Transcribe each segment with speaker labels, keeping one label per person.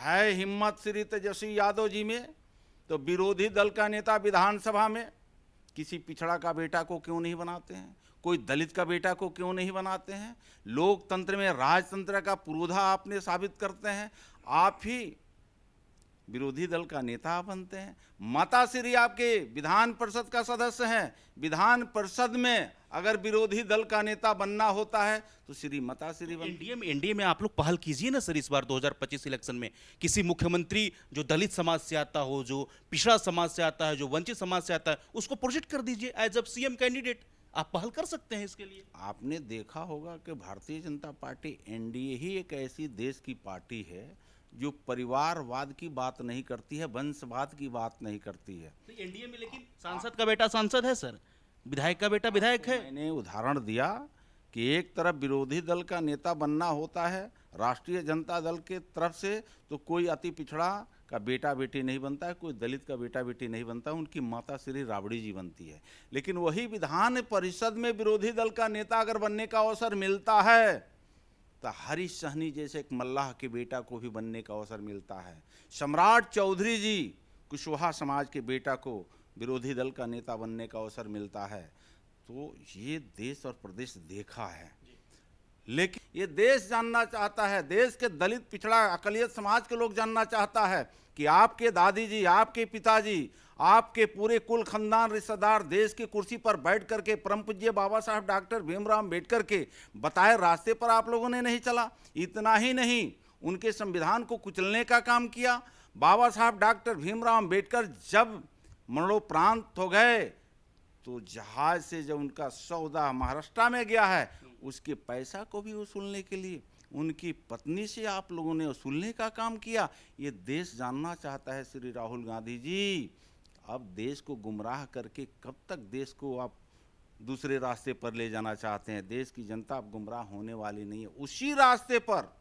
Speaker 1: है हिम्मत श्री तेजस्वी यादव जी में, तो विरोधी दल का नेता विधानसभा में किसी पिछड़ा का बेटा को क्यों नहीं बनाते हैं, कोई दलित का बेटा को क्यों नहीं बनाते हैं। लोकतंत्र में राजतंत्र का पुरोधा आपने साबित करते हैं, आप ही विरोधी दल का नेता बनते हैं। माताश्री आपके विधान परिषद का सदस्य हैं, विधान परिषद में अगर विरोधी दल का नेता बनना होता है तो श्री माताश्री बनते।
Speaker 2: एनडीए में आप लोग पहल कीजिए ना सर, इस बार 2025 इलेक्शन में किसी मुख्यमंत्री जो दलित समाज से आता हो, जो पिछड़ा समाज से आता है, जो वंचित समाज से आता है, उसको प्रोजेक्ट कर दीजिए एज अ सीएम कैंडिडेट। आप पहल कर सकते हैं इसके लिए।
Speaker 1: आपने देखा होगा कि भारतीय जनता पार्टी एनडीए ही एक ऐसी देश की पार्टी है जो परिवारवाद की बात नहीं करती है, वंशवाद की बात नहीं करती है।
Speaker 2: तो एनडीए में लेकिन सांसद का बेटा सांसद है सर, विधायक का बेटा विधायक है।
Speaker 1: मैंने उदाहरण दिया कि एक तरफ विरोधी दल का नेता बनना होता है राष्ट्रीय जनता दल के तरफ से, तो कोई अति पिछड़ा का बेटा बेटी नहीं बनता है, कोई दलित का बेटा बेटी नहीं बनता, उनकी माता श्री राबड़ी जी बनती है। लेकिन वही विधान परिषद में विरोधी दल का नेता अगर बनने का अवसर मिलता है तो हरीश सहनी जैसे एक मल्लाह के बेटा को भी बनने का अवसर मिलता है। सम्राट चौधरी जी कुशवाहा समाज के बेटा को विरोधी दल का नेता बनने का अवसर मिलता है। तो ये देश और प्रदेश देखा है, लेकिन ये देश जानना चाहता है, देश के दलित पिछड़ा अकलियत समाज के लोग जानना चाहता है कि आपके दादी जी, आपके पिताजी, आपके पूरे कुल खानदान रिश्तेदार देश की कुर्सी पर बैठ करके परम पूज्य बाबा साहब डॉक्टर भीमराव अम्बेडकर के बताए रास्ते पर आप लोगों ने नहीं चला। इतना ही नहीं, उनके संविधान को कुचलने का काम किया। बाबा साहब डॉक्टर भीमराव अम्बेडकर जब मरणोपरांत हो गए तो जहाज से जब उनका सौदा महाराष्ट्र में गया है, उसके पैसा को भी वसूलने के लिए उनकी पत्नी से आप लोगों ने वसूलने का काम किया। ये देश जानना चाहता है श्री राहुल गांधी जी। अब देश को गुमराह करके कब तक देश को आप दूसरे रास्ते पर ले जाना चाहते हैं। देश की जनता अब गुमराह होने वाली नहीं है। उसी रास्ते पर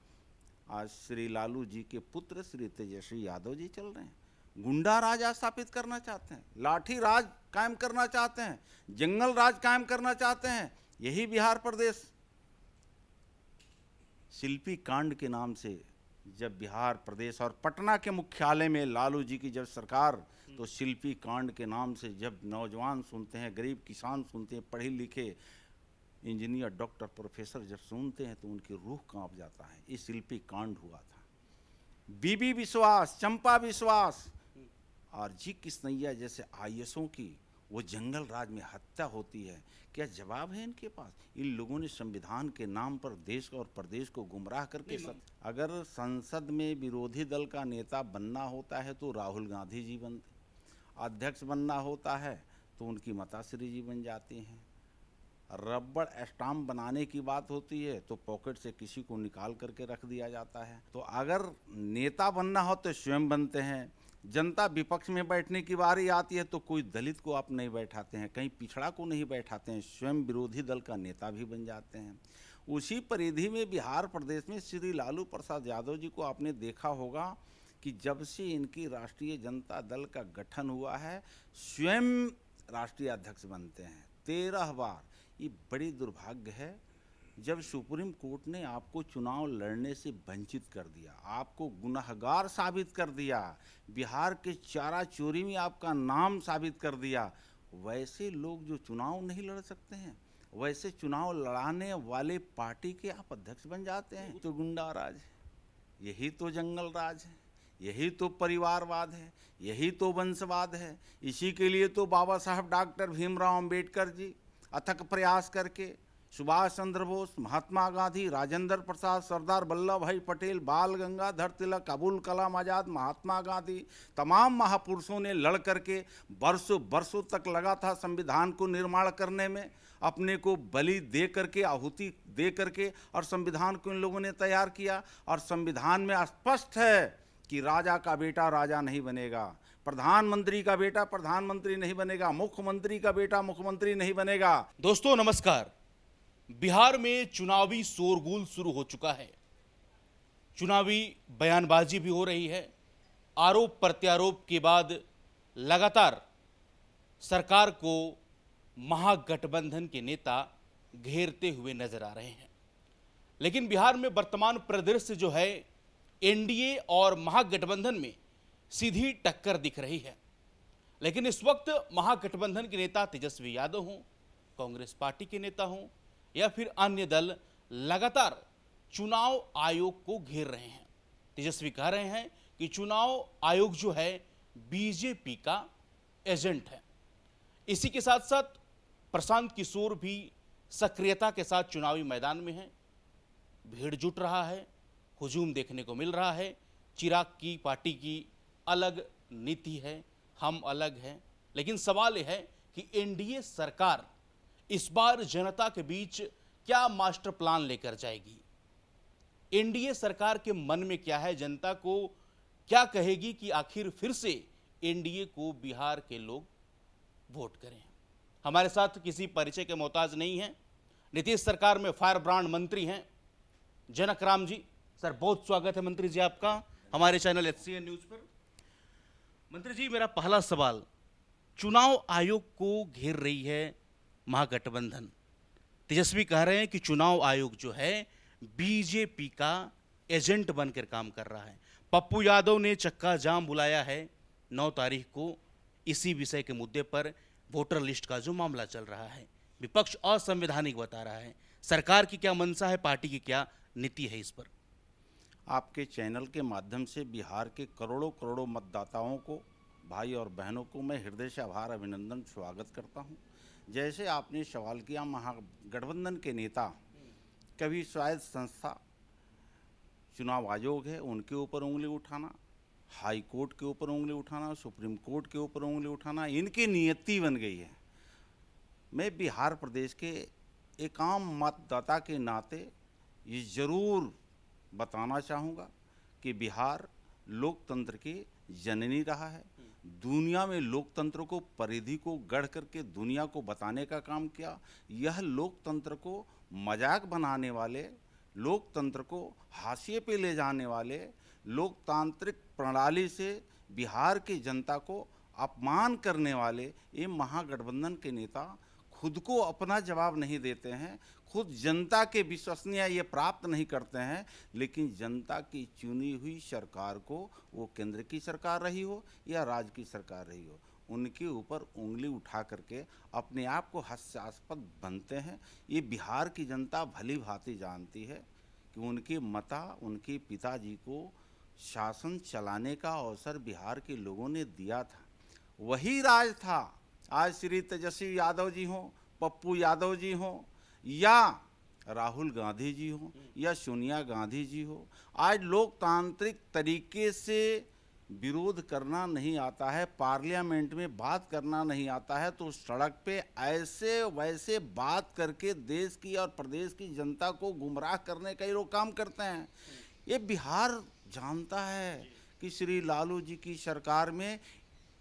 Speaker 1: आज श्री लालू जी के पुत्र श्री तेजस्वी यादव जी चल रहे हैं। गुंडा राज स्थापित करना चाहते हैं, लाठी राज कायम करना चाहते हैं, जंगल राज कायम करना चाहते हैं। यही बिहार प्रदेश शिल्पी कांड के नाम से जब बिहार प्रदेश और पटना के मुख्यालय में लालू जी की जब सरकार, तो शिल्पी कांड के नाम से जब नौजवान सुनते हैं, गरीब किसान सुनते हैं, पढ़े लिखे इंजीनियर डॉक्टर प्रोफेसर जब सुनते हैं तो उनकी रूह कांप जाता है। ये शिल्पी कांड हुआ था। बीबी विश्वास, चंपा विश्वास और जी किसनैया जैसे आईएएसओं की वो जंगल राज में हत्या होती है। क्या जवाब है इनके पास? इन लोगों ने संविधान के नाम पर देश और प्रदेश को गुमराह करके अगर संसद में विरोधी दल का नेता बनना होता है तो राहुल गांधी जी बनते, अध्यक्ष बनना होता है तो उनकी माताश्री जी बन जाती हैं। रबड़ स्टाम्प बनाने की बात होती है तो पॉकेट से किसी को निकाल करके रख दिया जाता है। तो अगर नेता बनना हो तो स्वयं बनते हैं। जनता विपक्ष में बैठने की बारी आती है तो कोई दलित को आप नहीं बैठाते हैं, कहीं पिछड़ा को नहीं बैठाते हैं, स्वयं विरोधी दल का नेता भी बन जाते हैं। उसी परिधि में बिहार प्रदेश में श्री लालू प्रसाद यादव जी को आपने देखा होगा कि जब से इनकी राष्ट्रीय जनता दल का गठन हुआ है स्वयं राष्ट्रीय अध्यक्ष बनते हैं 13 बार। ये बड़ी दुर्भाग्य है जब सुप्रीम कोर्ट ने आपको चुनाव लड़ने से वंचित कर दिया, आपको गुनहगार साबित कर दिया, बिहार के चारा चोरी में आपका नाम साबित कर दिया। वैसे लोग जो चुनाव नहीं लड़ सकते हैं, वैसे चुनाव लड़ाने वाले पार्टी के आप अध्यक्ष बन जाते हैं। तो गुंडा राज है, यही तो जंगल राज है, यही तो परिवारवाद है, यही तो वंशवाद है। इसी के लिए तो बाबा साहब डॉक्टर भीमराव अम्बेडकर जी अथक प्रयास करके सुभाष चंद्र बोस, महात्मा गांधी, राजेंद्र प्रसाद, सरदार वल्लभ भाई पटेल, बाल गंगाधर तिलक, अबुल कलाम आज़ाद, महात्मा गांधी, तमाम महापुरुषों ने लड़ करके वर्षों वर्षों तक लगा था संविधान को निर्माण करने में, अपने को बलि दे करके, आहुति दे करके, और संविधान को इन लोगों ने तैयार किया। और संविधान में स्पष्ट है कि राजा का बेटा राजा नहीं बनेगा, प्रधानमंत्री का बेटा प्रधानमंत्री नहीं बनेगा, मुख्यमंत्री का बेटा मुख्यमंत्री नहीं बनेगा।
Speaker 2: दोस्तों नमस्कार। बिहार में चुनावी शोरगुल शुरू हो चुका है, चुनावी बयानबाजी भी हो रही है। आरोप प्रत्यारोप के बाद लगातार सरकार को महागठबंधन के नेता घेरते हुए नजर आ रहे हैं। लेकिन बिहार में वर्तमान परिदृश्य जो है एनडीए और महागठबंधन में सीधी टक्कर दिख रही है। लेकिन इस वक्त महागठबंधन के नेता तेजस्वी यादव हों, कांग्रेस पार्टी के नेता हों या फिर अन्य दल लगातार चुनाव आयोग को घेर रहे हैं। तेजस्वी कह रहे हैं कि चुनाव आयोग जो है बीजेपी का एजेंट है। इसी के साथ साथ प्रशांत किशोर भी सक्रियता के साथ चुनावी मैदान में हैं। भीड़ जुट रहा है, हुजूम देखने को मिल रहा है। चिराग की पार्टी की अलग नीति है, हम अलग हैं। लेकिन सवाल यह है कि एनडीए सरकार इस बार जनता के बीच क्या मास्टर प्लान लेकर जाएगी। एनडीए सरकार के मन में क्या है, जनता को क्या कहेगी कि आखिर फिर से एनडीए को बिहार के लोग वोट करें। हमारे साथ किसी परिचय के मोहताज नहीं हैं, नीतीश सरकार में फायर ब्रांड मंत्री हैं जनक राम जी। सर बहुत स्वागत है मंत्री जी आपका हमारे चैनल HCN न्यूज पर। मंत्री जी मेरा पहला सवाल, चुनाव आयोग को घेर रही है महागठबंधन। तेजस्वी कह रहे हैं कि चुनाव आयोग जो है बीजेपी का एजेंट बनकर काम कर रहा है। पप्पू यादव ने चक्का जाम बुलाया है 9 तारीख को इसी विषय के मुद्दे पर, वोटर लिस्ट का जो मामला चल रहा है। विपक्ष असंवैधानिक बता रहा है। सरकार की क्या मंशा है, पार्टी की क्या नीति है इस पर?
Speaker 1: आपके चैनल के माध्यम से बिहार के करोड़ों करोड़ों मतदाताओं को, भाई और बहनों को मैं हृदय से आभार अभिनंदन स्वागत करता हूं। जैसे आपने सवाल किया, महागठबंधन के नेता कभी स्वायत्त संस्था चुनाव आयोग है उनके ऊपर उंगली उठाना, हाई कोर्ट के ऊपर उंगली उठाना, सुप्रीम कोर्ट के ऊपर उंगली उठाना इनकी नियति बन गई है। मैं बिहार प्रदेश के एक आम मतदाता के नाते ये ज़रूर बताना चाहूँगा कि बिहार लोकतंत्र की जननी रहा है। दुनिया में लोकतंत्र को, परिधि को गढ़ करके दुनिया को बताने का काम किया। यह लोकतंत्र को मजाक बनाने वाले, लोकतंत्र को हाशिए पे ले जाने वाले, लोकतांत्रिक प्रणाली से बिहार की जनता को अपमान करने वाले ये महागठबंधन के नेता खुद को अपना जवाब नहीं देते हैं, खुद जनता के विश्वसनीय ये प्राप्त नहीं करते हैं। लेकिन जनता की चुनी हुई सरकार को, वो केंद्र की सरकार रही हो या राज्य की सरकार रही हो, उनके ऊपर उंगली उठा करके अपने आप को हास्यास्पद बनते हैं। ये बिहार की जनता भली भांति जानती है कि उनके माता, उनके पिताजी को शासन चलाने का अवसर बिहार के लोगों ने दिया था, वही राज था। आज श्री तेजस्वी यादव जी हों, पप्पू यादव जी हों या राहुल गांधी जी हों या सोनिया गांधी जी हो, आज लोकतांत्रिक तरीके से विरोध करना नहीं आता है, पार्लियामेंट में बात करना नहीं आता है, तो सड़क पे ऐसे वैसे बात करके देश की और प्रदेश की जनता को गुमराह करने का ये लोग काम करते हैं। ये बिहार जानता है कि श्री लालू जी की सरकार में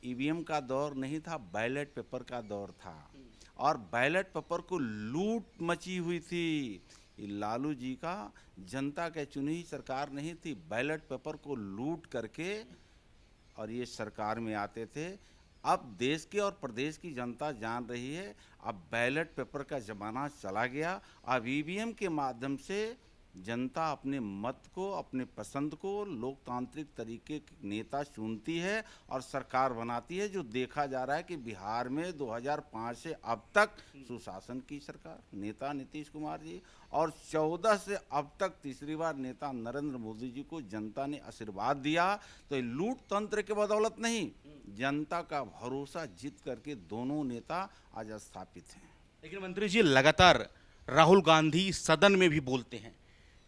Speaker 1: ईवीएम का दौर नहीं था, बैलेट पेपर का दौर था और बैलेट पेपर को लूट मची हुई थी। लालू जी का जनता के चुनी हुई सरकार नहीं थी, बैलेट पेपर को लूट करके और ये सरकार में आते थे। अब देश के और प्रदेश की जनता जान रही है, अब बैलेट पेपर का ज़माना चला गया। अब ईवीएम के माध्यम से जनता अपने मत को, अपने पसंद को लोकतांत्रिक तरीके के नेता चुनती है और सरकार बनाती है। जो देखा जा रहा है कि बिहार में 2005 से अब तक सुशासन की सरकार, नेता नीतीश कुमार जी, और 14 से अब तक तीसरी बार नेता नरेंद्र मोदी जी को जनता ने आशीर्वाद दिया। तो ये लूट तंत्र के बदौलत नहीं, जनता का भरोसा जीत करके दोनों नेता आज स्थापित हैं।
Speaker 2: लेकिन मंत्री जी लगातार राहुल गांधी सदन में भी बोलते हैं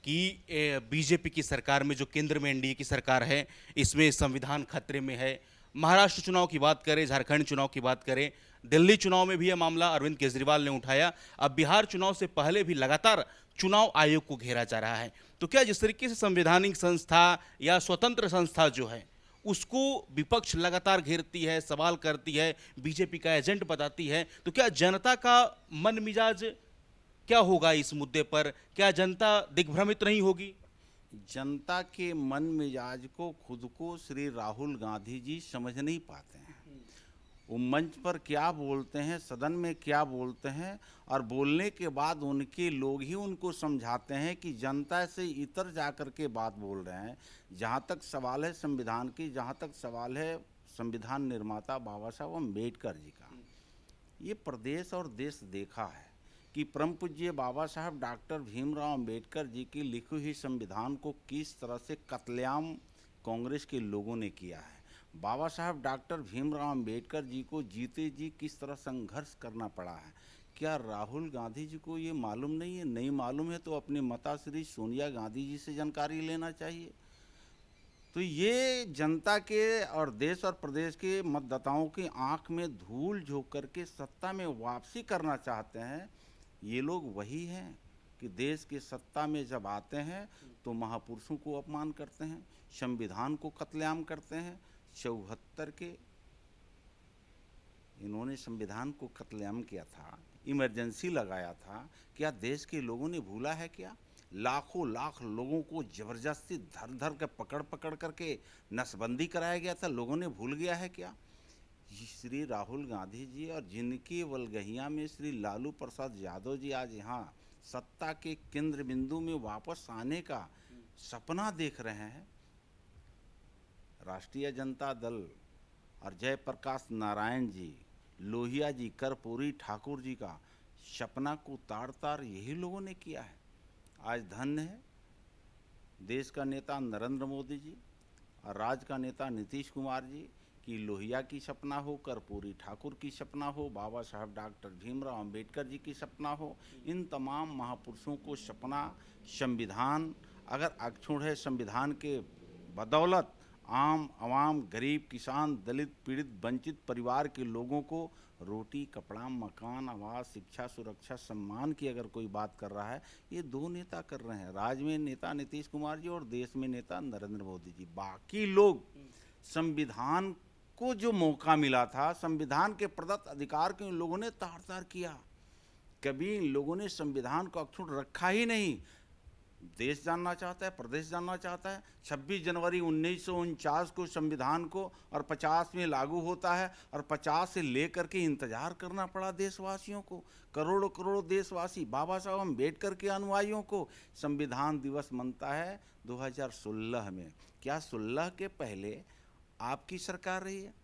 Speaker 2: कि बीजेपी की सरकार में, जो केंद्र में एनडीए की सरकार है, इसमें संविधान खतरे में है। महाराष्ट्र चुनाव की बात करें, झारखंड चुनाव की बात करें, दिल्ली चुनाव में भी यह मामला अरविंद केजरीवाल ने उठाया। अब बिहार चुनाव से पहले भी लगातार चुनाव आयोग को घेरा जा रहा है। तो क्या जिस तरीके से संवैधानिक संस्था या स्वतंत्र संस्था जो है उसको विपक्ष लगातार घेरती है, सवाल करती है, बीजेपी का एजेंट बताती है, तो क्या जनता का मन मिजाज क्या होगा इस मुद्दे पर? क्या जनता दिग्भ्रमित नहीं होगी?
Speaker 1: जनता के मन मिजाज को खुद को श्री राहुल गांधी जी समझ नहीं पाते हैं। वो मंच पर क्या बोलते हैं, सदन में क्या बोलते हैं, और बोलने के बाद उनके लोग ही उनको समझाते हैं कि जनता से इतर जाकर के बात बोल रहे हैं। जहाँ तक सवाल है संविधान की, जहाँ तक सवाल है संविधान निर्माता बाबा साहब अम्बेडकर जी का, ये प्रदेश और देश देखा है कि परम पूज्य बाबा साहब डॉक्टर भीमराव अंबेडकर जी की लिखी हुई संविधान को किस तरह से कत्लेआम कांग्रेस के लोगों ने किया है। बाबा साहब डॉक्टर भीमराव अंबेडकर जी को जीते जी किस तरह संघर्ष करना पड़ा है। क्या राहुल गांधी जी को ये मालूम नहीं है? नहीं मालूम है तो अपने माता श्री सोनिया गांधी जी से जानकारी लेना चाहिए। तो ये जनता के और देश और प्रदेश के मतदाताओं की आंख में धूल झोंक करके सत्ता में वापसी करना चाहते हैं। ये लोग वही हैं कि देश के सत्ता में जब आते हैं तो महापुरुषों को अपमान करते हैं, संविधान को कत्लेआम करते हैं। 74 के इन्होंने संविधान को कत्लेआम किया था, इमरजेंसी लगाया था। क्या देश के लोगों ने भूला है क्या? लाखों लाख लोगों को जबरदस्ती धर धर के पकड़ पकड़ करके नसबंदी कराया गया था, लोगों ने भूल गया है क्या? श्री राहुल गांधी जी और जिनकी वलगहिया में श्री लालू प्रसाद यादव जी आज यहाँ सत्ता के केंद्र बिंदु में वापस आने का सपना देख रहे हैं। राष्ट्रीय जनता दल और जयप्रकाश नारायण जी, लोहिया जी, कर्पूरी ठाकुर जी का सपना को ताड़ ताड़ यही लोगों ने किया है। आज धन्य है देश का नेता नरेंद्र मोदी जी और राज्य का नेता नीतीश कुमार जी कि लोहिया की सपना हो, कर्पूरी ठाकुर की सपना हो, बाबा साहब डॉक्टर भीमराव अंबेडकर जी की सपना हो, इन तमाम महापुरुषों को सपना संविधान अगर अक्षुण्ण है, संविधान के बदौलत आम आवाम, गरीब, किसान, दलित, पीड़ित, वंचित परिवार के लोगों को रोटी, कपड़ा, मकान, आवास, शिक्षा, सुरक्षा, सम्मान की अगर कोई बात कर रहा है, ये दो नेता कर रहे हैं। राज्य में नेता नीतीश कुमार जी और देश में नेता नरेंद्र मोदी जी। बाकी लोग संविधान को जो मौका मिला था, संविधान के प्रदत्त अधिकार को इन लोगों ने तार तार किया। कभी इन लोगों ने संविधान को अक्षुण्ण रखा ही नहीं। देश जानना चाहता है, प्रदेश जानना चाहता है। 26 जनवरी 1949 को संविधान को और 50 में लागू होता है और 50 से लेकर के इंतजार करना पड़ा देशवासियों को, करोड़ों करोड़ों देशवासी, बाबा साहब अम्बेडकर के अनुयायियों को। संविधान दिवस मनता है 2016 में। क्या 16 के पहले आपकी सरकार रही है?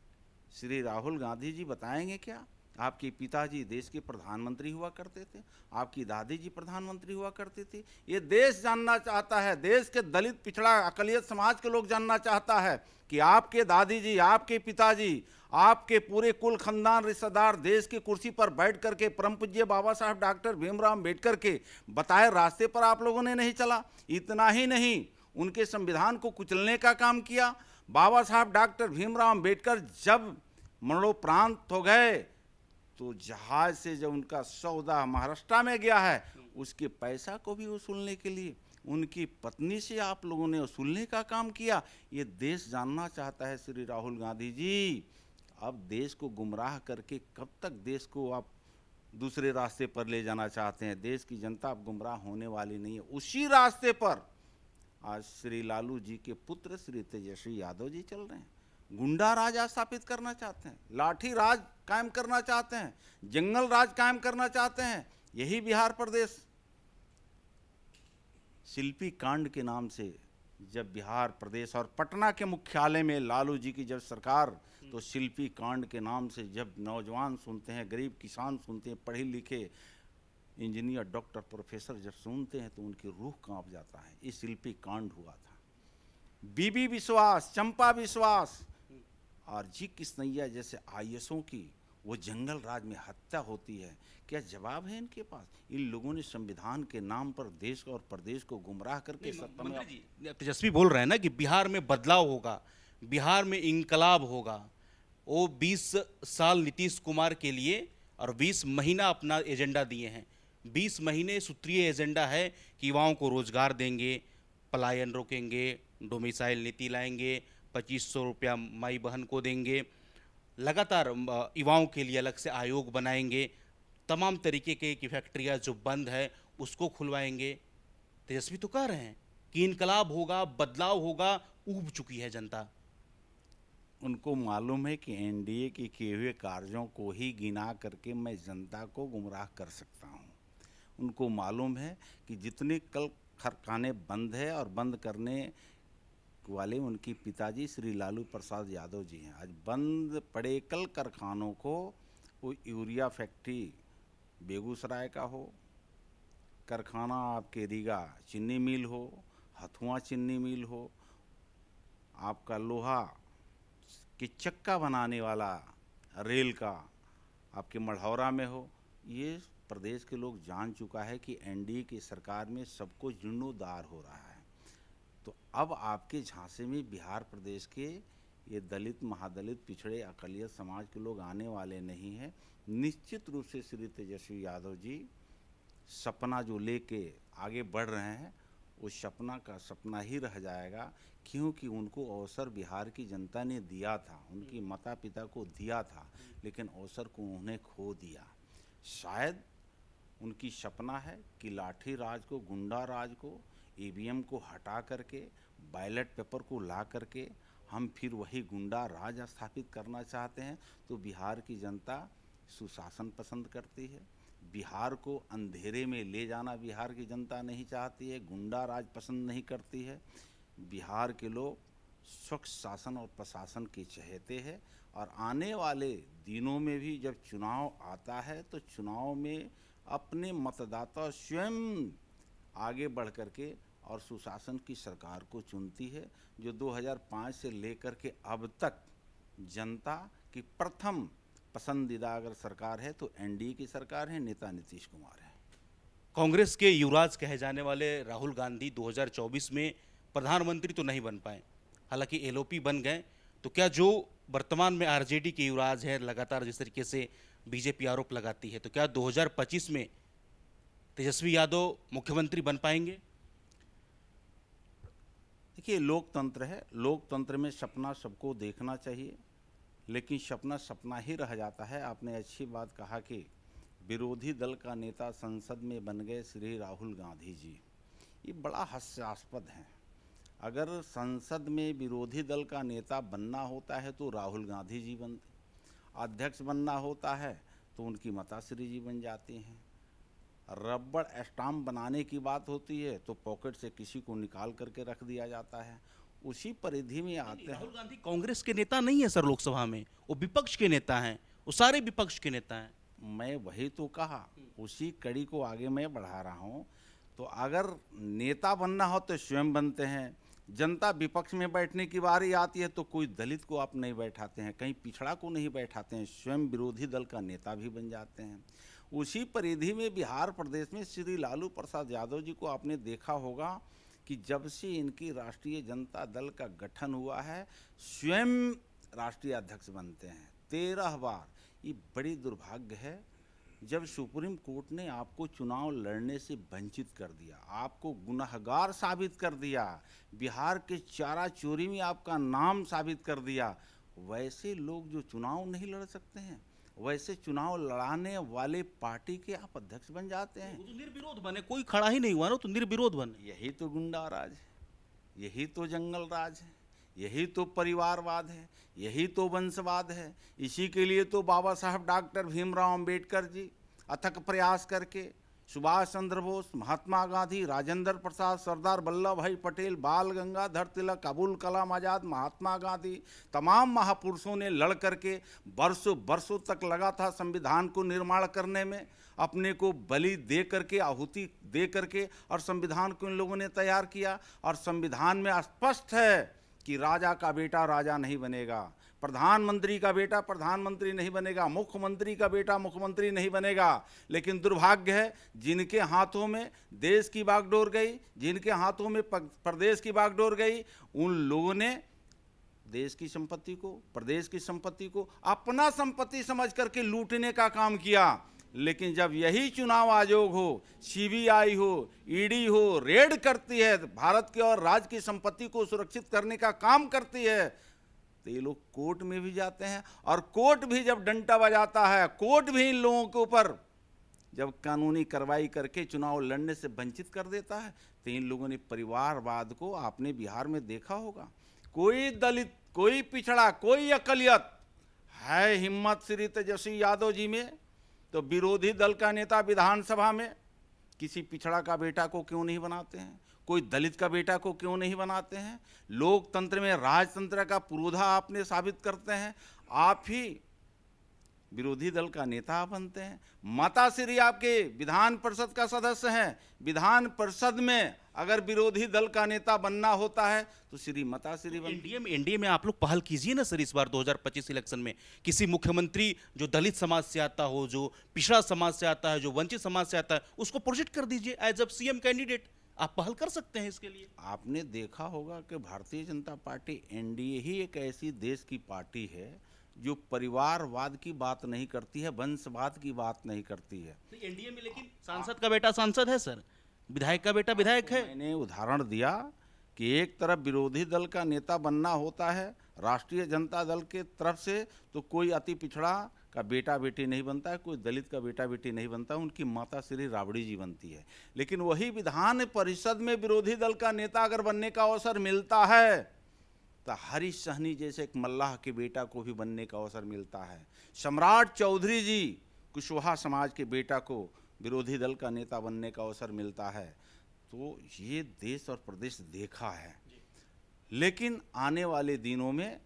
Speaker 1: श्री राहुल गांधी जी बताएंगे क्या? आपके पिताजी देश के प्रधानमंत्री हुआ करते थे, आपकी दादी जी प्रधानमंत्री हुआ करती थी। ये देश जानना चाहता है, देश के दलित, पिछड़ा, अकलियत समाज के लोग जानना चाहता है कि आपके दादी जी, आपके पिताजी, आपके पूरे कुल खानदान रिश्तेदार देश की कुर्सी पर बैठ करके परम पूज्य बाबा साहब डॉक्टर भीमराव अम्बेडकर के बताए रास्ते पर आप लोगों ने नहीं चला। इतना ही नहीं, उनके संविधान को कुचलने का काम किया। बाबा साहब डॉक्टर भीमराव अम्बेडकर जब मरणोपरांत हो गए तो जहाज से जब उनका सौदा महाराष्ट्र में गया है, उसके पैसा को भी वसूलने के लिए उनकी पत्नी से आप लोगों ने वसूलने का काम किया। ये देश जानना चाहता है श्री राहुल गांधी जी। अब देश को गुमराह करके कब तक देश को आप दूसरे रास्ते पर ले जाना चाहते हैं? देश की जनता अब गुमराह होने वाली नहीं है। उसी रास्ते पर आज श्री लालू जी के पुत्र श्री तेजस्वी यादव जी चल रहे हैं। गुंडा राज स्थापित करना चाहते हैं, लाठी राज कायम करना चाहते हैं, जंगल राज कायम करना चाहते हैं। यही बिहार प्रदेश शिल्पी कांड के नाम से जब बिहार प्रदेश और पटना के मुख्यालय में लालू जी की जब सरकार, तो शिल्पी कांड के नाम से जब नौजवान सुनते हैं, गरीब किसान सुनते हैं, पढ़े लिखे इंजीनियर, डॉक्टर, प्रोफेसर जब सुनते हैं तो उनकी रूह कांप जाता है। ये शिल्पी कांड हुआ था। बीबी विश्वास, चंपा विश्वास और जी किसनैया जैसे आईएसओं की वो जंगल राज में हत्या होती है। क्या जवाब है इनके पास? इन लोगों ने संविधान के नाम पर देश और प्रदेश को गुमराह करके सत्ता में।
Speaker 2: मंत्री जी, तेजस्वी बोल रहे हैं ना कि बिहार में बदलाव होगा, बिहार में इंकलाब होगा। वो 20 साल नीतीश कुमार के लिए और 20 महीना अपना एजेंडा दिए हैं। 20 महीने सूत्रीय एजेंडा है कि युवाओं को रोजगार देंगे, पलायन रोकेंगे, डोमिसाइल नीति लाएंगे, 2500 रुपया माई बहन को देंगे, लगातार युवाओं के लिए अलग से आयोग बनाएंगे, तमाम तरीके की फैक्ट्रियाँ जो बंद है उसको खुलवाएंगे। तेजस्वी तो कह रहे हैं कि इनकलाब होगा, बदलाव होगा, ऊब चुकी है जनता।
Speaker 1: उनको मालूम है कि एनडीए के किए हुए कार्यों को ही गिना करके मैं जनता को गुमराह कर सकता हूं। उनको मालूम है कि जितने कल कारखाने बंद है और बंद करने वाले उनके पिताजी श्री लालू प्रसाद यादव जी हैं। आज बंद पड़े कल कारखानों को, वो यूरिया फैक्ट्री बेगूसराय का हो, कारखाना आपके रीगा चीनी मिल हो, हथुआ चीनी मिल हो, आपका लोहा कि चक्का बनाने वाला रेल का आपके मढ़ौरा में हो, ये प्रदेश के लोग जान चुका है कि एनडीए की सरकार में सबको जीर्णोद्धार हो रहा है। तो अब आपके झांसे में बिहार प्रदेश के ये दलित, महादलित, पिछड़े, अकलियत समाज के लोग आने वाले नहीं हैं। निश्चित रूप से श्री तेजस्वी यादव जी सपना जो लेके आगे बढ़ रहे हैं, उस सपना का सपना ही रह जाएगा, क्योंकि उनको अवसर बिहार की जनता ने दिया था, उनकी माता पिता को दिया था, लेकिन अवसर को उन्हें खो दिया। शायद उनकी सपना है कि लाठी राज को, गुंडा राज को, ईवीएम को हटा करके, बैलेट पेपर को ला करके हम फिर वही गुंडा राज स्थापित करना चाहते हैं। तो बिहार की जनता सुशासन पसंद करती है, बिहार को अंधेरे में ले जाना बिहार की जनता नहीं चाहती है, गुंडा राज पसंद नहीं करती है। बिहार के लोग स्वच्छ शासन और प्रशासन के चहेते हैं, और आने वाले दिनों में भी जब चुनाव आता है तो चुनाव में अपने मतदाता स्वयं आगे बढ़ करके और सुशासन की सरकार को चुनती है, जो 2005 से लेकर के अब तक जनता की प्रथम पसंदीदा अगर सरकार है तो एनडीए की सरकार है, नेता नीतीश कुमार है।
Speaker 2: कांग्रेस के युवराज कहे जाने वाले राहुल गांधी 2024 में प्रधानमंत्री तो नहीं बन पाए, हालांकि एलओपी बन गए। तो क्या जो वर्तमान में आरजेडी के युवराज है, लगातार जिस तरीके से बीजेपी आरोप लगाती है, तो क्या 2025 में तेजस्वी यादव मुख्यमंत्री बन पाएंगे?
Speaker 1: देखिए, लोकतंत्र है, लोकतंत्र में सपना सबको देखना चाहिए, लेकिन सपना सपना ही रह जाता है। आपने अच्छी बात कहा कि विरोधी दल का नेता संसद में बन गए श्री राहुल गांधी जी, ये बड़ा हास्यास्पद है। अगर संसद में विरोधी दल का नेता बनना होता है तो राहुल गांधी जी बनते, अध्यक्ष बनना होता है तो उनकी माताश्री जी बन जाती हैं, रबड़ स्टाम्प बनाने की बात होती है तो पॉकेट से किसी को निकाल करके रख दिया जाता है। उसी परिधि में आते हैं।
Speaker 2: राहुल गांधी कांग्रेस के नेता नहीं है सर, लोकसभा में वो विपक्ष के नेता हैं, वो सारे विपक्ष के नेता हैं।
Speaker 1: मैं वही तो कहा, उसी कड़ी को आगे मैं बढ़ा रहा हूँ। तो अगर नेता बनना हो तो स्वयं बनते हैं, जनता विपक्ष में बैठने की बारी आती है तो कोई दलित को आप नहीं बैठाते हैं, कहीं पिछड़ा को नहीं बैठाते हैं, स्वयं विरोधी दल का नेता भी बन जाते हैं। उसी परिधि में बिहार प्रदेश में श्री लालू प्रसाद यादव जी को आपने देखा होगा कि जब से इनकी राष्ट्रीय जनता दल का गठन हुआ है, स्वयं राष्ट्रीय अध्यक्ष बनते हैं 13 बार। ये बड़ी दुर्भाग्य है, जब सुप्रीम कोर्ट ने आपको चुनाव लड़ने से वंचित कर दिया, आपको गुनहगार साबित कर दिया, बिहार के चारा चोरी में आपका नाम साबित कर दिया, वैसे लोग जो चुनाव नहीं लड़ सकते हैं, वैसे चुनाव लड़ाने वाले पार्टी के आप अध्यक्ष बन जाते हैं।
Speaker 2: तो निर्विरोध बने, कोई खड़ा ही नहीं हुआ ना, तो निर्विरोध बने।
Speaker 1: यही तो गुंडा राज है, यही तो जंगल राज है, यही तो परिवारवाद है, यही तो वंशवाद है। इसी के लिए तो बाबा साहब डॉक्टर भीमराव अंबेडकर जी अथक प्रयास करके सुभाष चंद्र बोस, महात्मा गांधी, राजेंद्र प्रसाद, सरदार वल्लभ भाई पटेल, बाल गंगाधर तिलक, अबुल कलाम आज़ाद, महात्मा गांधी, तमाम महापुरुषों ने लड़ करके बरसों बरसों तक लगा था संविधान को निर्माण करने में, अपने को बलि दे करके, आहुति दे करके, और संविधान को इन लोगों ने तैयार किया। और संविधान में स्पष्ट है कि राजा का बेटा राजा नहीं बनेगा, प्रधानमंत्री का बेटा प्रधानमंत्री नहीं बनेगा, मुख्यमंत्री का बेटा मुख्यमंत्री नहीं बनेगा। लेकिन दुर्भाग्य है, जिनके हाथों में देश की बागडोर गई, जिनके हाथों में प्रदेश की बागडोर गई, उन लोगों ने देश की संपत्ति को, प्रदेश की संपत्ति को अपना संपत्ति समझ करके लूटने का काम किया। लेकिन जब यही चुनाव आयोग हो, सीबीआई हो, ईडी हो, रेड करती है, भारत के और राज्य की संपत्ति को सुरक्षित करने का काम करती है, तो ये लोग कोर्ट में भी जाते हैं, और कोर्ट भी जब डंडा बजाता है, कोर्ट भी इन लोगों के ऊपर जब कानूनी कार्रवाई करके चुनाव लड़ने से वंचित कर देता है, तो इन लोगों ने परिवारवाद को, आपने बिहार में देखा होगा, कोई दलित कोई पिछड़ा, कोई अकलियत है हिम्मत श्री तेजस्वी यादव जी में, तो विरोधी दल का नेता विधानसभा में किसी पिछड़ा का बेटा को क्यों नहीं बनाते हैं, कोई दलित का बेटा को क्यों नहीं बनाते हैं। लोकतंत्र में राजतंत्र का पुरोधा आपने साबित करते हैं, आप ही विरोधी दल का नेता बनते हैं। माताश्री आपके विधान परिषद का सदस्य हैं, विधान परिषद में अगर विरोधी दल का नेता बनना होता है तो श्री माताश्री बन।
Speaker 2: एनडीए में आप लोग पहल कीजिए ना सर, इस बार 2025 इलेक्शन में किसी मुख्यमंत्री जो दलित समाज से आता हो, जो पिछड़ा समाज से आता है, जो वंचित समाज से आता है, उसको प्रोजेक्ट कर दीजिए एज अ सीएम कैंडिडेट। आप पहल कर सकते हैं इसके लिए।
Speaker 1: आपने देखा होगा कि भारतीय जनता पार्टी एनडीए ही एक ऐसी देश की पार्टी है जो परिवारवाद की बात नहीं करती है, वंशवाद की बात नहीं करती है।
Speaker 2: तो एनडीए में लेकिन सांसद का बेटा सांसद है सर, विधायक का बेटा विधायक है।
Speaker 1: मैंने उदाहरण दिया कि एक तरफ विरोधी दल का नेता बनना होता है राष्ट्रीय जनता दल के तरफ से, तो कोई अति पिछड़ा का बेटा बेटी नहीं बनता है, कोई दलित का बेटा बेटी नहीं बनता, उनकी माता श्री राबड़ी जी बनती है। लेकिन वही विधान परिषद में विरोधी दल का नेता अगर बनने का अवसर मिलता है तो हरीश सहनी जैसे एक मल्लाह के बेटा को भी बनने का अवसर मिलता है। सम्राट चौधरी जी कुशवाहा समाज के बेटा को विरोधी दल का नेता बनने का अवसर मिलता है। तो ये देश और प्रदेश देखा है। लेकिन आने वाले दिनों में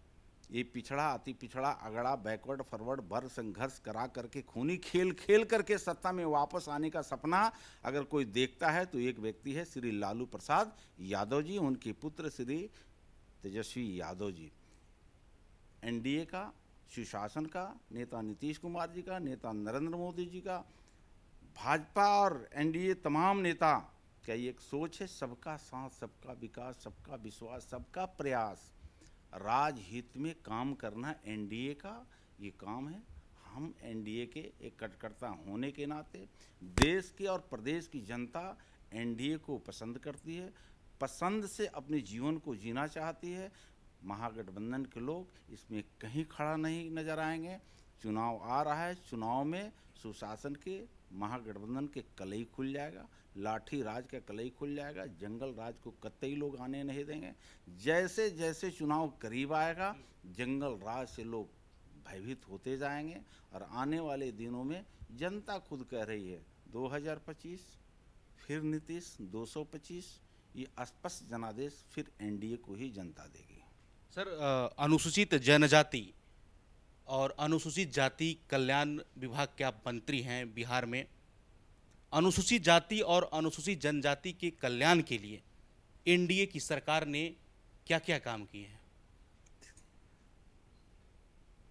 Speaker 1: ये पिछड़ा अति पिछड़ा अगड़ा बैकवर्ड फॉरवर्ड भर संघर्ष करा करके खूनी खेल खेल करके सत्ता में वापस आने का सपना अगर कोई देखता है तो एक व्यक्ति है श्री लालू प्रसाद यादव जी, उनके पुत्र श्री तेजस्वी यादव जी। एनडीए का, सुशासन का, नेता नीतीश कुमार जी का, नेता नरेंद्र मोदी जी का, भाजपा और एनडीए तमाम नेता का एक सोच है, सबका साथ, सबका विकास, सबका विश्वास, सबका प्रयास, राजहित में काम करना एनडीए का ये काम है। हम एनडीए के एक कार्यकर्ता होने के नाते देश की और प्रदेश की जनता एनडीए को पसंद करती है, पसंद से अपने जीवन को जीना चाहती है। महागठबंधन के लोग इसमें कहीं खड़ा नहीं नजर आएंगे। चुनाव आ रहा है, चुनाव में सुशासन के महागठबंधन के कलई खुल जाएगा, लाठी राज का कलई खुल जाएगा, जंगल राज को कतई लोग आने नहीं देंगे। जैसे जैसे चुनाव करीब आएगा जंगल राज से लोग भयभीत होते जाएंगे और आने वाले दिनों में जनता खुद कह रही है 2025 फिर नीतीश, 225 ये स्पष्ट जनादेश फिर एनडीए को ही जनता देगी।
Speaker 2: सर, अनुसूचित जनजाति और अनुसूचित जाति कल्याण विभाग के आप मंत्री हैं बिहार में। अनुसूचित जाति और अनुसूचित जनजाति के कल्याण के लिए एनडीए की सरकार ने क्या क्या काम किए हैं?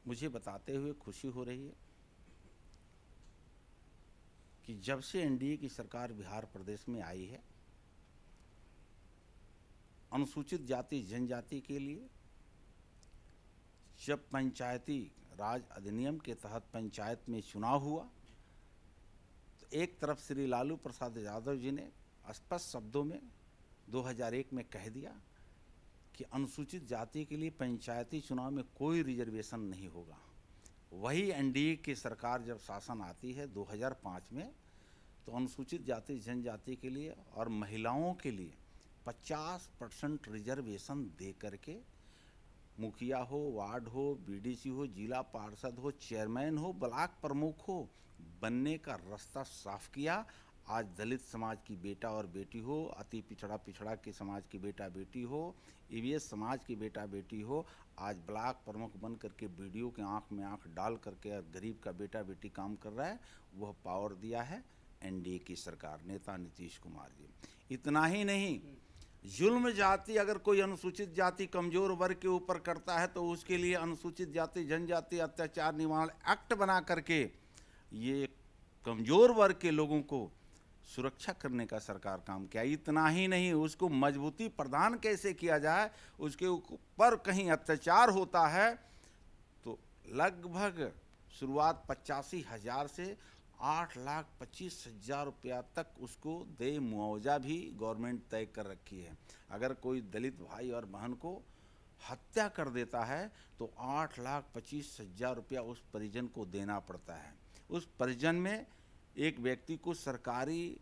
Speaker 1: मुझे बताते हुए खुशी हो रही है कि जब से एनडीए की सरकार बिहार प्रदेश में आई है, अनुसूचित जाति जनजाति के लिए जब पंचायती राज अधिनियम के तहत पंचायत में चुनाव हुआ तो एक तरफ श्री लालू प्रसाद यादव जी ने स्पष्ट शब्दों में 2001 में कह दिया कि अनुसूचित जाति के लिए पंचायती चुनाव में कोई रिजर्वेशन नहीं होगा। वही एनडीए की सरकार जब शासन आती है 2005 में तो अनुसूचित जाति जनजाति के लिए और महिलाओं के लिए 50% रिजर्वेशन दे करके मुखिया हो, वार्ड हो, बीडीसी हो, जिला पार्षद हो, चेयरमैन हो, ब्लॉक प्रमुख हो, बनने का रास्ता साफ किया। आज दलित समाज की बेटा और बेटी हो, अति पिछड़ा के समाज की बेटा बेटी हो, ईवीएस समाज की बेटा बेटी हो, आज ब्लॉक प्रमुख बन करके बीडीओ के आंख में आंख डाल करके गरीब का बेटा बेटी काम कर रहा है। वह पावर दिया है एनडीए की सरकार, नेता नीतीश कुमार जी। इतना ही नहीं, जुल्म जाति अगर कोई अनुसूचित जाति कमजोर वर्ग के ऊपर करता है तो उसके लिए अनुसूचित जाति जनजाति अत्याचार निवारण एक्ट बना करके ये कमजोर वर्ग के लोगों को सुरक्षा करने का सरकार काम किया। इतना ही नहीं, उसको मजबूती प्रदान कैसे किया जाए, उसके ऊपर कहीं अत्याचार होता है तो लगभग शुरुआत 85,000 से 8,25,000 रुपया तक उसको दे मुआवजा भी गवर्नमेंट तय कर रखी है। अगर कोई दलित भाई और बहन को हत्या कर देता है तो 8,25,000 रुपया उस परिजन को देना पड़ता है। उस परिजन में एक व्यक्ति को सरकारी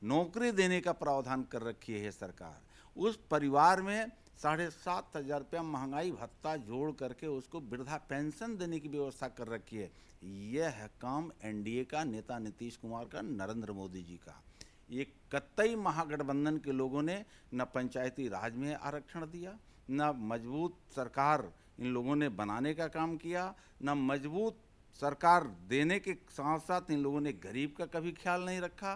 Speaker 1: नौकरी देने का प्रावधान कर रखी है सरकार। उस परिवार में 7,500 रुपया महंगाई भत्ता जोड़ करके उसको वृद्धा पेंशन देने की व्यवस्था कर रखी है। यह है काम एनडीए का, नेता नीतीश कुमार का, नरेंद्र मोदी जी का। ये कतई महागठबंधन के लोगों ने न पंचायती राज में आरक्षण दिया, न मजबूत सरकार इन लोगों ने बनाने का काम किया, न मजबूत सरकार देने के साथ साथ इन लोगों ने गरीब का कभी ख्याल नहीं रखा।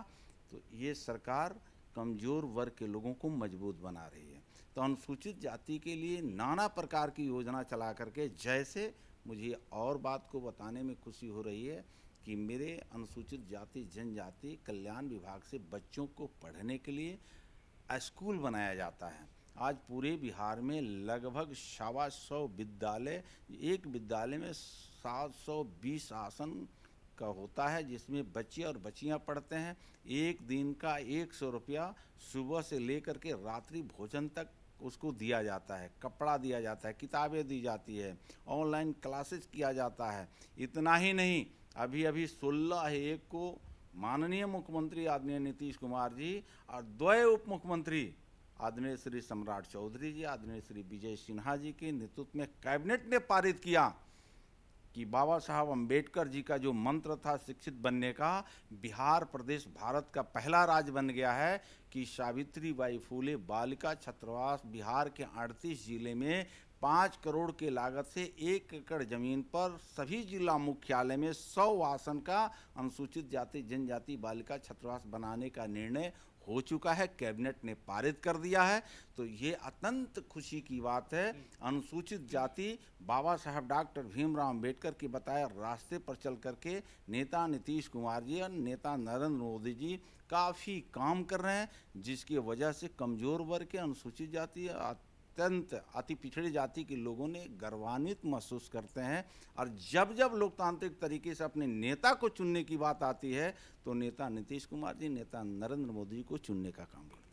Speaker 1: तो ये सरकार कमज़ोर वर्ग के लोगों को मजबूत बना रही है। तो अनुसूचित जाति के लिए नाना प्रकार की योजना चला करके, जैसे मुझे और बात को बताने में खुशी हो रही है कि मेरे अनुसूचित जाति जनजाति कल्याण विभाग से बच्चों को पढ़ने के लिए स्कूल बनाया जाता है। आज पूरे बिहार में लगभग 125 विद्यालय, एक विद्यालय में 720 आसन का होता है, जिसमें बच्चे और बच्चियां पढ़ते हैं। एक दिन का 100 रुपया सुबह से लेकर के रात्रि भोजन तक उसको दिया जाता है, कपड़ा दिया जाता है, किताबें दी जाती है, ऑनलाइन क्लासेस किया जाता है। इतना ही नहीं, अभी अभी 16/1 को माननीय मुख्यमंत्री आदरणीय नीतीश कुमार जी और 2 उप मुख्यमंत्री आदरणीय श्री सम्राट चौधरी जी, आदरणीय श्री विजय सिन्हा जी के नेतृत्व में कैबिनेट ने पारित किया कि बाबा साहब अम्बेडकर जी का जो मंत्र था शिक्षित बनने का, बिहार प्रदेश भारत का पहला राज्य बन गया है कि सावित्रीबाई फूले बालिका छात्रावास बिहार के 38 जिले में 5 करोड़ के लागत से 1 एकड़ जमीन पर सभी जिला मुख्यालय में 100 आसन का अनुसूचित जाति जनजाति बालिका छात्रावास बनाने का निर्णय हो चुका है, कैबिनेट ने पारित कर दिया है। तो ये अत्यंत खुशी की बात है। अनुसूचित जाति बाबा साहब डॉक्टर भीमराव अम्बेडकर के बताए रास्ते पर चल करके नेता नीतीश कुमार जी और नेता नरेंद्र मोदी जी काफ़ी काम कर रहे हैं, जिसकी वजह से कमज़ोर वर्ग के अनुसूचित जाति अत्यंत अति पिछड़ी जाति के लोगों ने गर्वान्वित महसूस करते हैं। और जब जब लोकतांत्रिक तरीके से अपने नेता को चुनने की बात आती है तो नेता नीतीश कुमार जी, नेता नरेंद्र मोदी को चुनने का काम करते हैं।